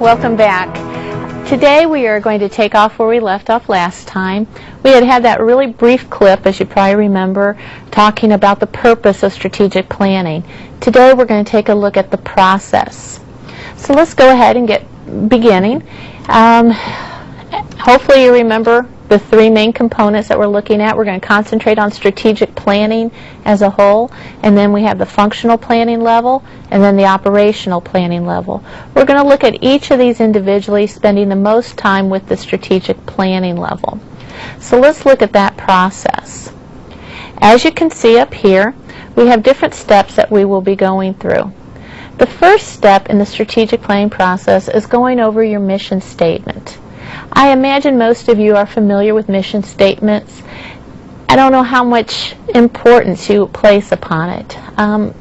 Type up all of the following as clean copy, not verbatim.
welcome back. Today we are going to take off where we left off last time. We had that really brief clip, as you probably remember, talking about the purpose of strategic planning. Today we're going to take a look at the process. So let's go ahead and get beginning. Hopefully you remember the three main components that we're looking at. We're going to concentrate on strategic planning as a whole, and then we have the functional planning level, and then the operational planning level. We're going to look at each of these individually, spending the most time with the strategic planning level. So let's look at that process. As you can see up here, we have different steps that we will be going through. The first step in the strategic planning process is going over your mission statement. I imagine most of you are familiar with mission statements. I don't know how much importance you place upon it.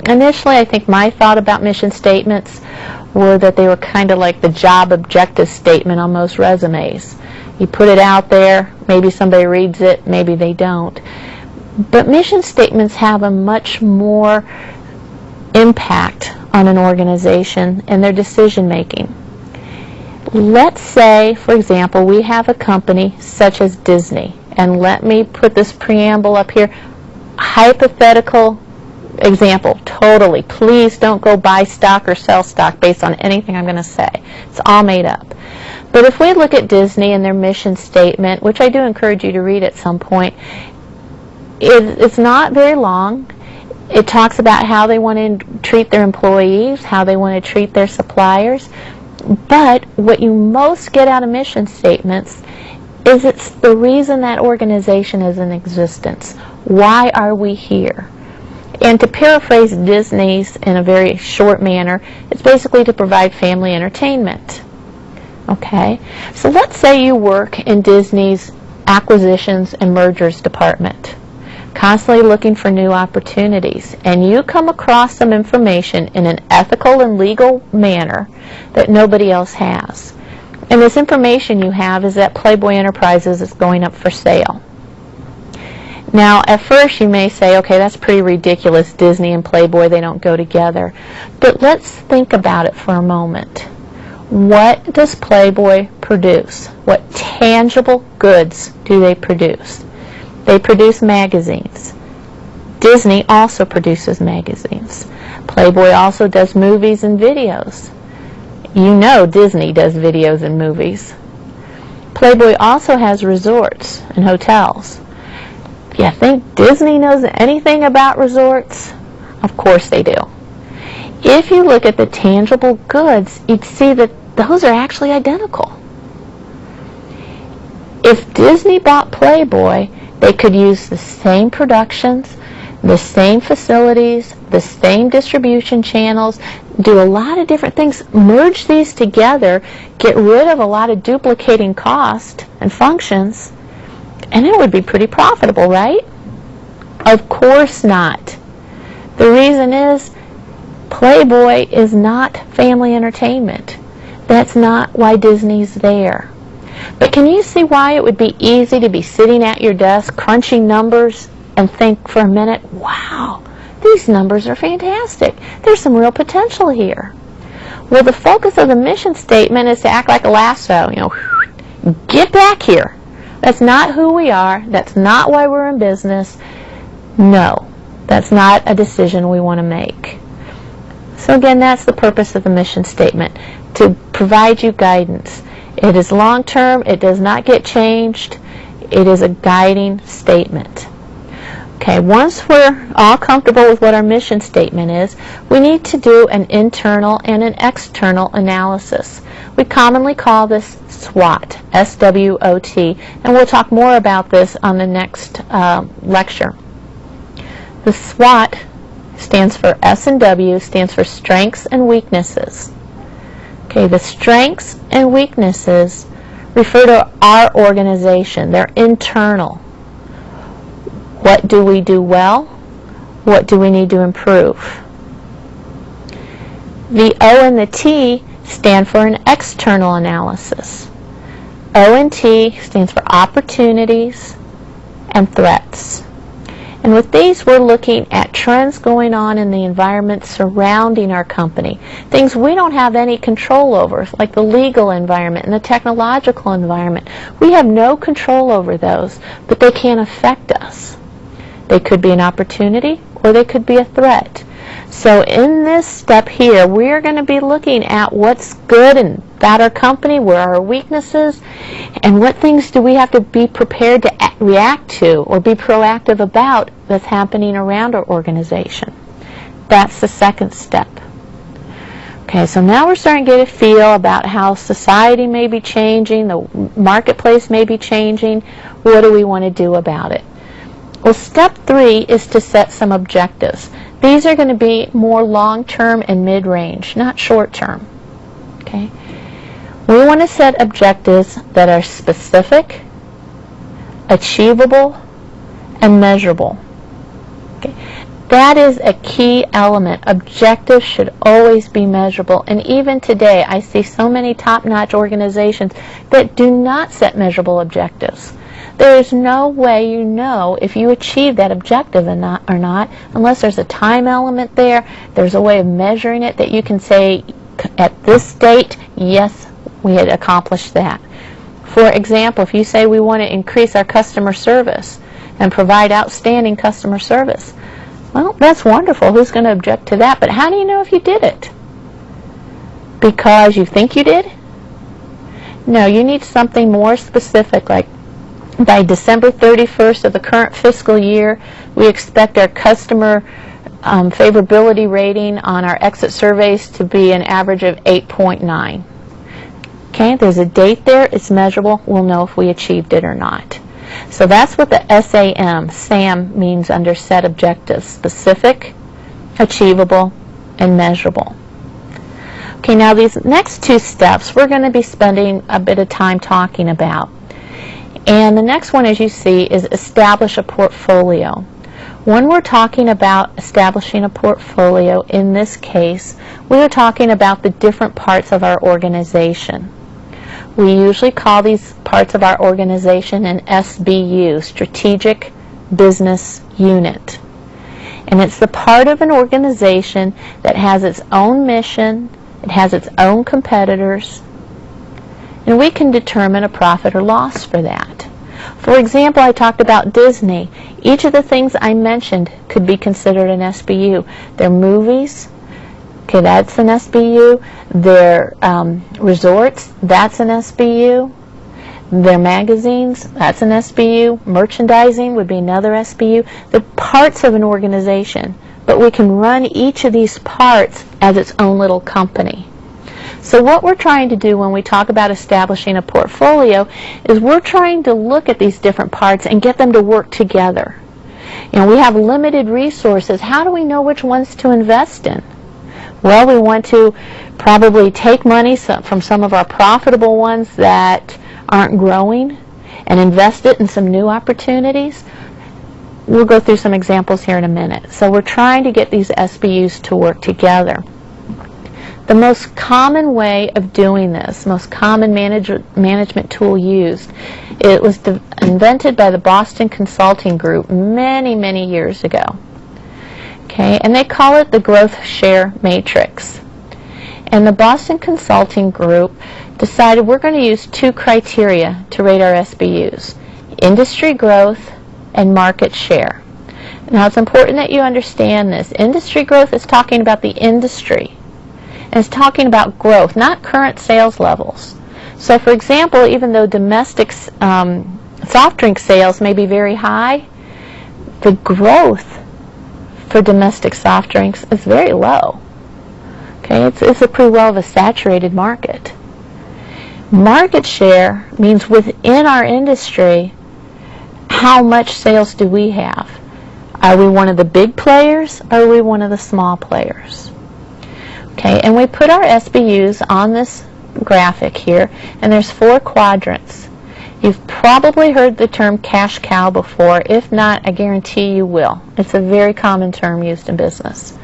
Initially, I think my thought about mission statements were that they were kind of like the job objective statement on most resumes. You put it out there, maybe somebody reads it, maybe they don't. But mission statements have a much more impact on an organization and their decision making. Let's say, for example, we have a company such as Disney, and let me put this preamble up here. Hypothetical example, totally. Please don't go buy stock or sell stock based on anything I'm going to say. It's all made up. But if we look at Disney and their mission statement, which I do encourage you to read at some point, it's not very long. It talks about how they want to treat their employees, how they want to treat their suppliers. But what you most get out of mission statements is it's the reason that organization is in existence. Why are we here? And to paraphrase Disney's in a very short manner, it's basically to provide family entertainment. Okay? So let's say you work in Disney's acquisitions and mergers department, constantly looking for new opportunities, and you come across some information in an ethical and legal manner that nobody else has. And this information you have is that Playboy Enterprises is going up for sale. Now, at first you may say, okay, that's pretty ridiculous. Disney and Playboy, they don't go together. But let's think about it for a moment. What does Playboy produce? What tangible goods do they produce? They produce magazines. Disney also produces magazines. Playboy also does movies and videos. You know Disney does videos and movies. Playboy also has resorts and hotels. You think Disney knows anything about resorts? Of course they do. If you look at the tangible goods, you'd see that those are actually identical. If Disney bought Playboy, they could use the same productions, the same facilities, the same distribution channels, do a lot of different things, merge these together, get rid of a lot of duplicating cost and functions, and it would be pretty profitable, right? Of course not. The reason is Playboy is not family entertainment. That's not why Disney's there. But can you see why it would be easy to be sitting at your desk crunching numbers and think for a minute, wow, these numbers are fantastic. There's some real potential here. Well, the focus of the mission statement is to act like a lasso, get back here. That's not who we are. That's not why we're in business. No, that's not a decision we want to make. So again, that's the purpose of the mission statement, to provide you guidance. It is long-term. It does not get changed. It is a guiding statement. Okay, once we're all comfortable with what our mission statement is, we need to do an internal and an external analysis. We commonly call this SWOT, S-W-O-T, and we'll talk more about this on the next lecture. The SWOT stands for S and W, stands for strengths and weaknesses. Okay, the strengths and weaknesses refer to our organization. They're internal. What do we do well? What do we need to improve? The O and the T stand for an external analysis. O and T stands for opportunities and threats. And with these, we're looking at trends going on in the environment surrounding our company, things we don't have any control over, like the legal environment and the technological environment. We have no control over those, but they can affect us. They could be an opportunity or they could be a threat. So in this step here, we're going to be looking at what's good about our company, where are our weaknesses, and what things do we have to be prepared to react to or be proactive about that's happening around our organization. That's the second step. Okay, so now we're starting to get a feel about how society may be changing, the marketplace may be changing. What do we want to do about it? Well, step 3 is to set some objectives. These are going to be more long-term and mid-range, not short-term. Okay? We want to set objectives that are specific, achievable, and measurable. Okay? That is a key element. Objectives should always be measurable. And even today, I see so many top-notch organizations that do not set measurable objectives. There is no way you know if you achieve that objective or not, unless there's a time element there. There's a way of measuring it that you can say, at this date, yes, we had accomplished that. For example, if you say we want to increase our customer service and provide outstanding customer service, well, that's wonderful. Who's going to object to that? But how do you know if you did it? Because you think you did? No, you need something more specific, like by December 31st of the current fiscal year, we expect our customer favorability rating on our exit surveys to be an average of 8.9. Okay, there's a date there, it's measurable, we'll know if we achieved it or not. So that's what the SAM means under set objectives: specific, achievable, and measurable. Okay, now these next 2 steps we're going to be spending a bit of time talking about. And the next one, as you see, is establish a portfolio. When we're talking about establishing a portfolio, in this case, we are talking about the different parts of our organization. We usually call these parts of our organization an SBU, Strategic Business Unit. And it's the part of an organization that has its own mission, it has its own competitors, and we can determine a profit or loss for that. For example, I talked about Disney. Each of the things I mentioned could be considered an SBU. Their movies, okay, that's an SBU. Their resorts, that's an SBU. Their magazines, that's an SBU. Merchandising would be another SBU. The parts of an organization, but we can run each of these parts as its own little company. So what we're trying to do when we talk about establishing a portfolio is we're trying to look at these different parts and get them to work together. You know, we have limited resources. How do we know which ones to invest in? Well, we want to probably take money from some of our profitable ones that aren't growing and invest it in some new opportunities. We'll go through some examples here in a minute. So we're trying to get these SBUs to work together. The most common way of doing this, most common management tool used, it was invented by the Boston Consulting Group many, many years ago. Okay, and they call it the growth share matrix. And the Boston Consulting Group decided we're going to use 2 criteria to rate our SBUs: industry growth and market share. Now, it's important that you understand this. Industry growth is talking about the industry. And it's talking about growth, not current sales levels. So, for example, even though domestic soft drink sales may be very high, the growth for domestic soft drinks is very low. Okay, it's a pretty well of a saturated market. Market share means within our industry, how much sales do we have? Are we one of the big players, or are we one of the small players? Okay, and we put our SBUs on this graphic here, and there's 4 quadrants. You've probably heard the term cash cow before. If not, I guarantee you will. It's a very common term used in business.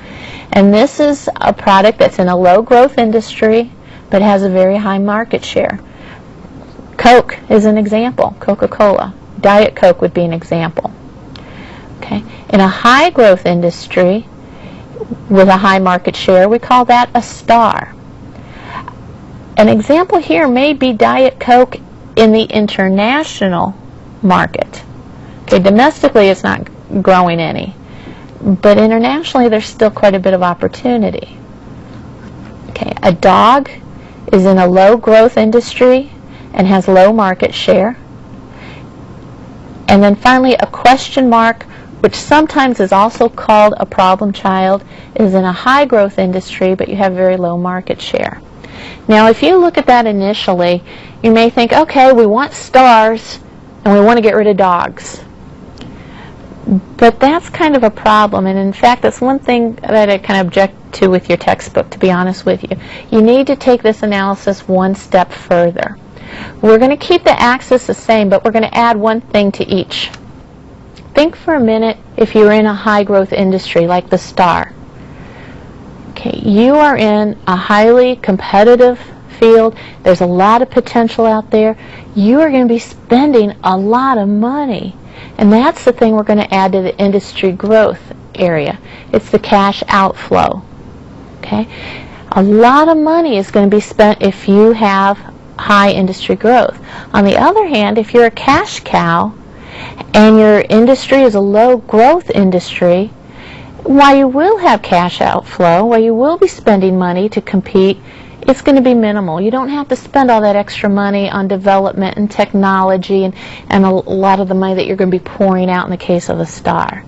And this is a product that's in a low growth industry, but has a very high market share. Coke is an example, Coca-Cola. Diet Coke would be an example. Okay. Okay. In a high growth industry with a high market share, we call that a star. An example here may be Diet Coke in the international market. Okay, domestically it's not growing any, but internationally there's still quite a bit of opportunity. Okay, a dog is in a low growth industry and has low market share. And then finally, a question mark, which sometimes is also called a problem child, is in a high growth industry but you have very low market share. Now if you look at that initially, you may think, okay, we want stars and we want to get rid of dogs. But that's kind of a problem, and in fact that's one thing that I kind of object to with your textbook, to be honest with you. You need to take this analysis one step further. We're going to keep the axis the same, but we're going to add one thing to each. Think for a minute if you're in a high growth industry like the star. Okay, you are in a highly competitive field. There's a lot of potential out there. You are going to be spending a lot of money. And that's the thing we're going to add to the industry growth area. It's the cash outflow. Okay? A lot of money is going to be spent if you have high industry growth. On the other hand, if you're a cash cow and your industry is a low growth industry, while you will have cash outflow, while you will be spending money to compete, it's going to be minimal. You don't have to spend all that extra money on development and technology and a lot of the money that you're going to be pouring out in the case of a star.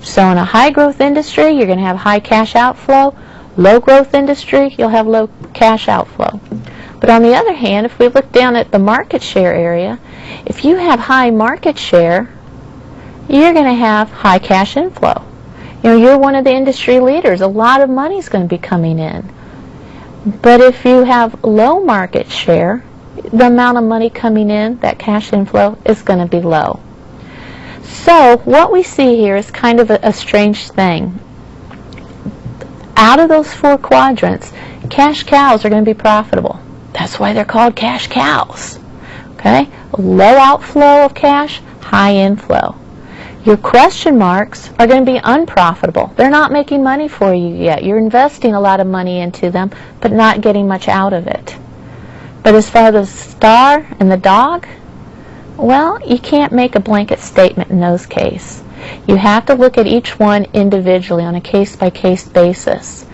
So in a high growth industry, you're going to have high cash outflow. Low growth industry, you'll have low cash outflow. But on the other hand, if we look down at the market share area, if you have high market share, you're going to have high cash inflow. You know, you're one of the industry leaders. A lot of money is going to be coming in. But if you have low market share, the amount of money coming in, that cash inflow, is going to be low. So what we see here is kind of a strange thing. Out of those four quadrants, cash cows are going to be profitable. That's why they're called cash cows. Okay? Low outflow of cash, high inflow. Your question marks are going to be unprofitable. They're not making money for you yet. You're investing a lot of money into them, but not getting much out of it. But as far as the star and the dog, well, you can't make a blanket statement in those cases. You have to look at each one individually on a case-by-case basis.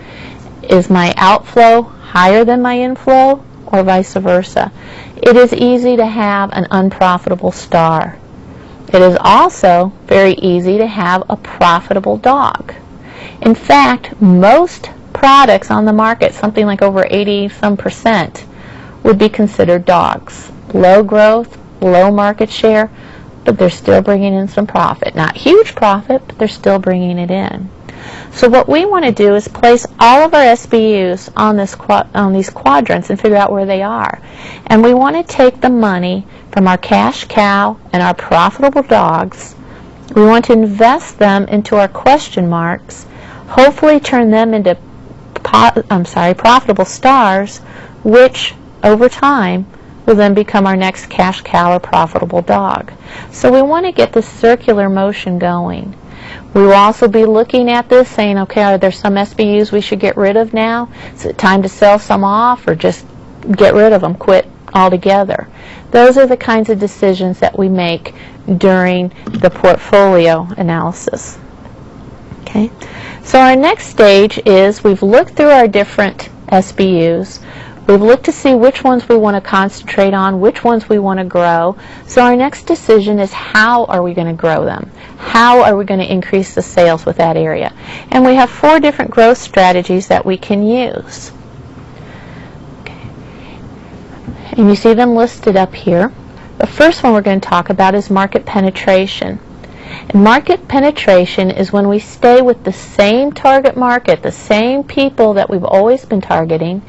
Is my outflow higher than my inflow, or vice versa? It is easy to have an unprofitable star. It is also very easy to have a profitable dog. In fact, most products on the market, something like over 80% would be considered dogs. Low growth, low market share, but they're still bringing in some profit. Not huge profit, but they're still bringing it in. So what we want to do is place all of our SBUs on these quadrants and figure out where they are. And we want to take the money from our cash cow and our profitable dogs. We want to invest them into our question marks, hopefully turn them into profitable stars, which over time will then become our next cash cow or profitable dog. So we want to get this circular motion going. We will also be looking at this saying, okay, are there some SBUs we should get rid of now? Is it time to sell some off, or just get rid of them, quit altogether? Those are the kinds of decisions that we make during the portfolio analysis. Okay, so our next stage is we've looked through our different SBUs. We've looked to see which ones we want to concentrate on, which ones we want to grow. So our next decision is, how are we going to grow them? How are we going to increase the sales with that area? And we have 4 different growth strategies that we can use. Okay. And you see them listed up here. The first one we're going to talk about is market penetration. And market penetration is when we stay with the same target market, the same people that we've always been targeting,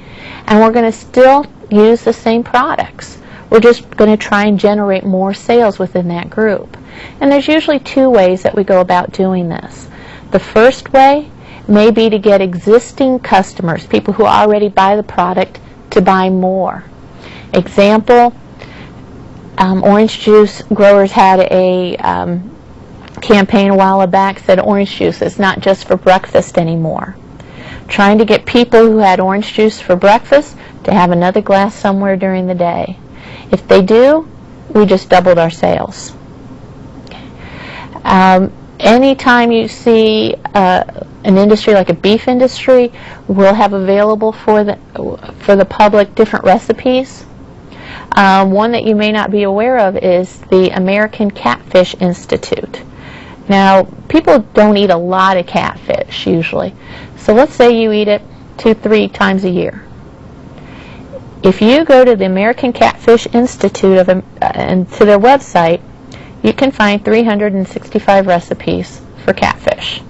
and we're going to still use the same products. We're just going to try and generate more sales within that group. And there's usually 2 ways that we go about doing this. The first way may be to get existing customers, people who already buy the product, to buy more. Example, orange juice growers had a campaign a while back said orange juice is not just for breakfast anymore. Trying to get people who had orange juice for breakfast to have another glass somewhere during the day. If they do, we just doubled our sales. Anytime you see an industry like a beef industry, we'll have available for the public different recipes. One that you may not be aware of is the American Catfish Institute. Now, people don't eat a lot of catfish usually. So let's say you eat it 2-3 times a year. If you go to the American Catfish Institute and to their website, you can find 365 recipes for catfish.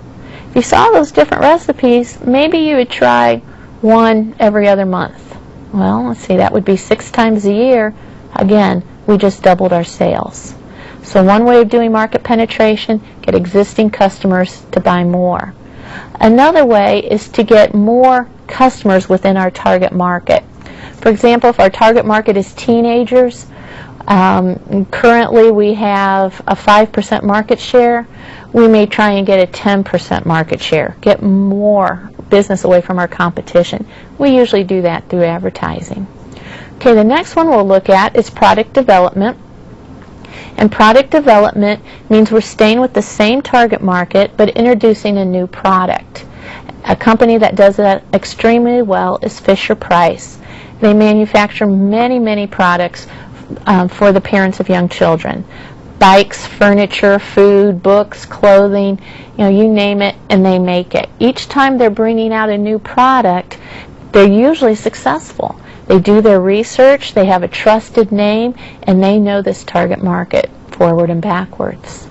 If you saw those different recipes, maybe you would try one every other month. Well, let's see, that would be 6 times a year. Again, we just doubled our sales. So one way of doing market penetration, get existing customers to buy more. Another way is to get more customers within our target market. For example, if our target market is teenagers, currently we have a 5% market share. We may try and get a 10% market share, get more business away from our competition. We usually do that through advertising. Okay, the next one we'll look at is product development. And product development means we're staying with the same target market but introducing a new product. A company that does that extremely well is Fisher-Price. They manufacture many products for the parents of young children. Bikes, furniture, food, books, clothing, you name it, and they make it. Each time they're bringing out a new product, they're usually successful. They do their research, they have a trusted name, and they know this target market forward and backwards.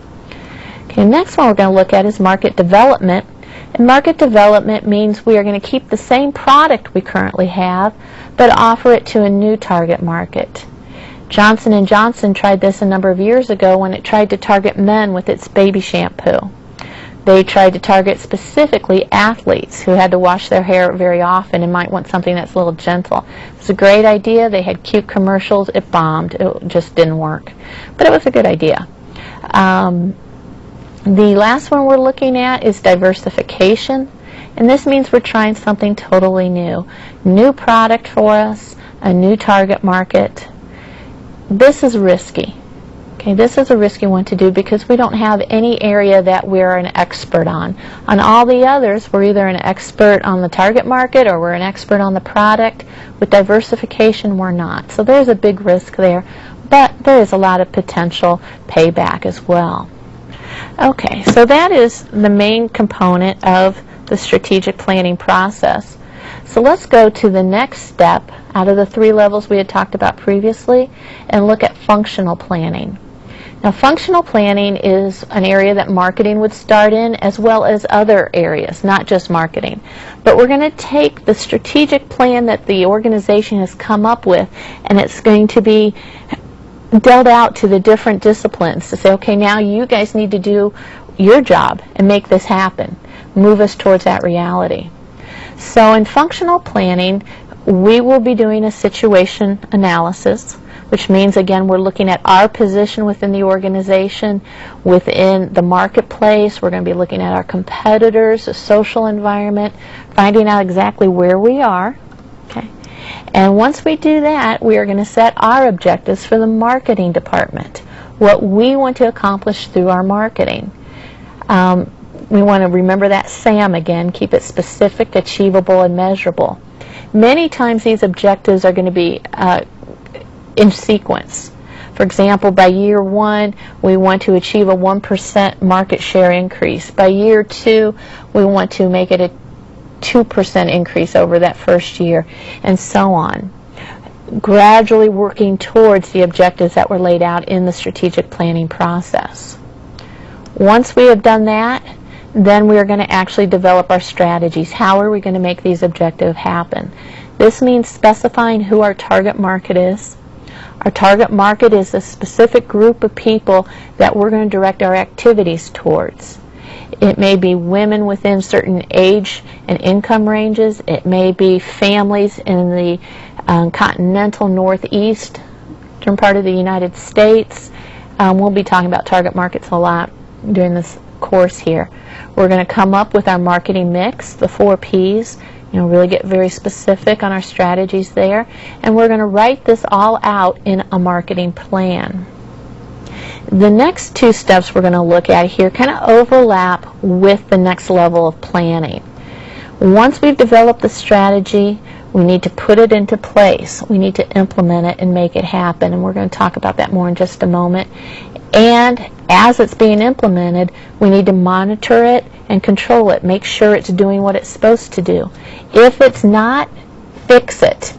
Okay, the next one we're going to look at is market development. And market development means we are going to keep the same product we currently have, but offer it to a new target market. Johnson & Johnson tried this a number of years ago when it tried to target men with its baby shampoo. They tried to target specifically athletes who had to wash their hair very often and might want something that's a little gentle. It was a great idea. They had cute commercials. It bombed. It just didn't work. But it was a good idea. The last one we're looking at is diversification. And this means we're trying something totally new. New product for us, a new target market. This is risky. Okay, this is a risky one to do because we don't have any area that we're an expert on. On all the others, we're either an expert on the target market or we're an expert on the product. With diversification, we're not. So there's a big risk there, but there is a lot of potential payback as well. Okay, so that is the main component of the strategic planning process. So let's go to the next step out of the 3 levels we had talked about previously and look at functional planning. Now, functional planning is an area that marketing would start in as well as other areas, not just marketing. But we're going to take the strategic plan that the organization has come up with and it's going to be dealt out to the different disciplines to say, okay, now you guys need to do your job and make this happen. Move us towards that reality. So in functional planning, we will be doing a situation analysis, which means, again, we're looking at our position within the organization, within the marketplace. We're going to be looking at our competitors, the social environment, finding out exactly where we are. Okay. And once we do that, we are going to set our objectives for the marketing department, what we want to accomplish through our marketing. We want to remember that SAM again, keep it specific, achievable, and measurable. Many times these objectives are going to be in sequence. For example, by year 1, we want to achieve a 1% market share increase. By year 2, we want to make it a 2% increase over that first year, and so on. Gradually working towards the objectives that were laid out in the strategic planning process. Once we have done that, then we are going to actually develop our strategies. How are we going to make these objectives happen? This means specifying who our target market is. Our target market is a specific group of people that we're going to direct our activities towards. It may be women within certain age and income ranges. It may be families in the continental northeastern part of the United States. We'll be talking about target markets a lot during this course here. We're going to come up with our marketing mix, the 4 Ps, really get very specific on our strategies there, and we're going to write this all out in a marketing plan. The next 2 steps we're going to look at here kind of overlap with the next level of planning. Once we've developed the strategy, we need to put it into place. We need to implement it and make it happen, and we're going to talk about that more in just a moment. And as it's being implemented, we need to monitor it and control it, make sure it's doing what it's supposed to do. If it's not, fix it.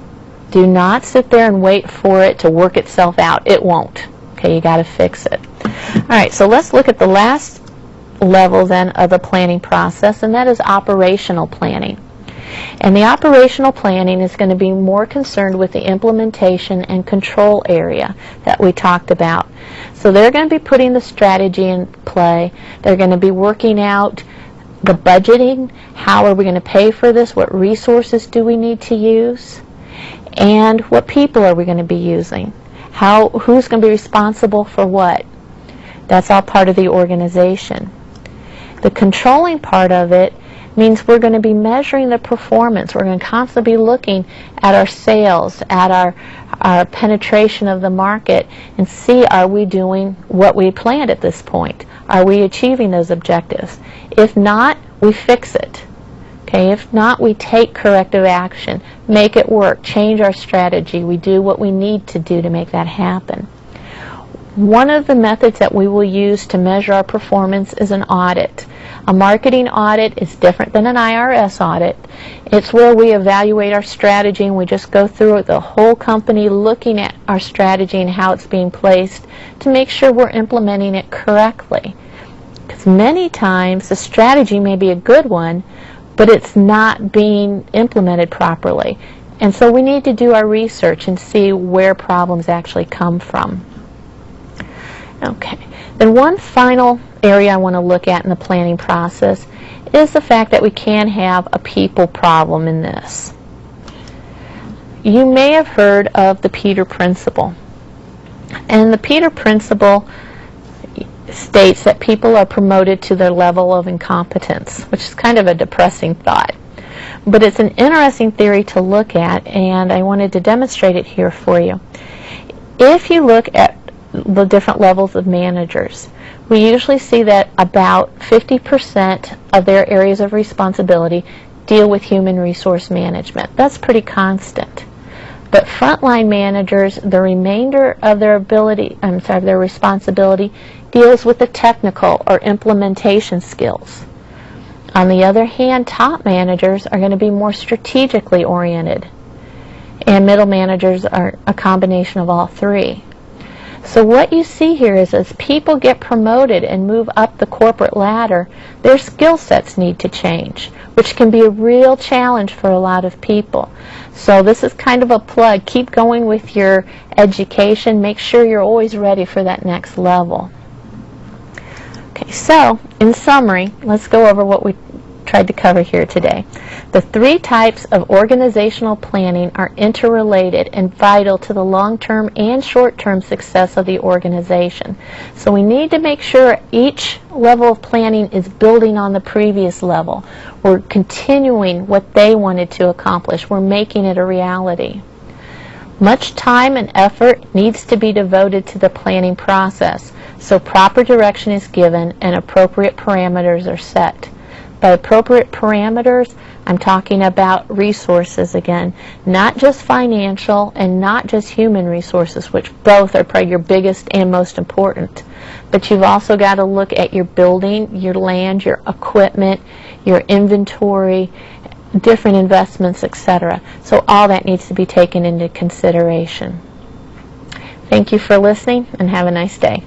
Do not sit there and wait for it to work itself out. It won't. Okay, you got to fix it. All right, so let's look at the last level then of the planning process, and that is operational planning. And the operational planning is going to be more concerned with the implementation and control area that we talked about. So they're going to be putting the strategy in play. They're going to be working out the budgeting. How are we going to pay for this? What resources do we need to use? And what people are we going to be using? Who's going to be responsible for what? That's all part of the organization. The controlling part of it means we're going to be measuring the performance. We're going to constantly be looking at our sales, at our penetration of the market, and see, are we doing what we planned at this point? Are we achieving those objectives? If not, we fix it. Okay, if not, we take corrective action, make it work, change our strategy. We do what we need to do to make that happen. One of the methods that we will use to measure our performance is an audit. A marketing audit is different than an IRS audit. It's where we evaluate our strategy and we just go through the whole company looking at our strategy and how it's being placed to make sure we're implementing it correctly. Because many times the strategy may be a good one, but it's not being implemented properly. And so we need to do our research and see where problems actually come from. Okay, then one final area I want to look at in the planning process is the fact that we can have a people problem in this. You may have heard of the Peter Principle. And the Peter Principle states that people are promoted to their level of incompetence, which is kind of a depressing thought. But it's an interesting theory to look at, and I wanted to demonstrate it here for you. If you look at the different levels of managers, we usually see that about 50% of their areas of responsibility deal with human resource management. That's pretty constant. But frontline managers, the remainder of their their responsibility deals with the technical or implementation skills. On the other hand, top managers are going to be more strategically oriented, and middle managers are a combination of all 3. So what you see here is as people get promoted and move up the corporate ladder, their skill sets need to change, which can be a real challenge for a lot of people. So this is kind of a plug. Keep going with your education. Make sure you're always ready for that next level. Okay, so in summary, let's go over what we tried to cover here today. The 3 types of organizational planning are interrelated and vital to the long-term and short-term success of the organization. So we need to make sure each level of planning is building on the previous level. We're continuing what they wanted to accomplish. We're making it a reality. Much time and effort needs to be devoted to the planning process, so proper direction is given and appropriate parameters are set. By appropriate parameters, I'm talking about resources again, not just financial and not just human resources, which both are probably your biggest and most important. But you've also got to look at your building, your land, your equipment, your inventory, different investments, etc. So all that needs to be taken into consideration. Thank you for listening and have a nice day.